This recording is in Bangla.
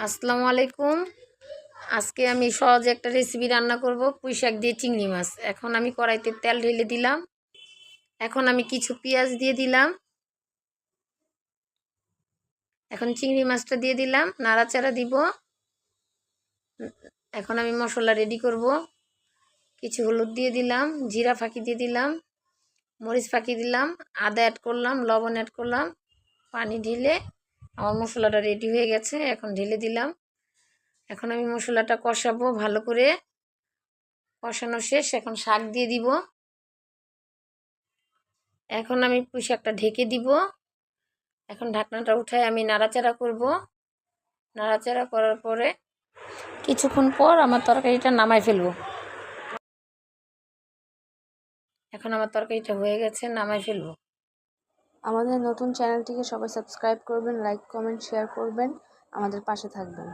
আসসালামু আলাইকুম। আজকে আমি সহজ একটা রেসিপি রান্না করব, পুঁই শাক দিয়ে চিংড়ি মাছ। এখন আমি কড়াইতে তেল ঢেলে দিলাম। এখন আমি কিছু পেঁয়াজ দিয়ে দিলাম। এখন চিংড়ি মাছটা দিয়ে দিলাম, নাড়াচাড়া দিব। এখন আমি মশলা রেডি করব। কিছু হলুদ দিয়ে দিলাম, জিরা ফাঁকি দিয়ে দিলাম, মরিচ ফাঁকি দিলাম, আদা অ্যাড করলাম, লবণ অ্যাড করলাম। পানি ঢেলে আমার মশলাটা রেডি হয়ে গেছে। এখন ঢেলে দিলাম। এখন আমি মশলাটা কষাবো ভালো করে। কষানো শেষ, এখন শাক দিয়ে দিব। এখন আমি পুঁই শাকটা ঢেকে দিব। এখন ঢাকনাটা উঠায় আমি নাড়াচাড়া করব। নাড়াচাড়া করার পরে কিছুক্ষণ পর আমার তরকারিটা নামাই ফেলবো। এখন আমার তরকারিটা হয়ে গেছে, নামাই ফেলবো। আমাদের নতুন চ্যানেলটিকে সবাই সাবস্ক্রাইব করবেন, লাইক কমেন্ট শেয়ার করবেন, আমাদের পাশে থাকবেন।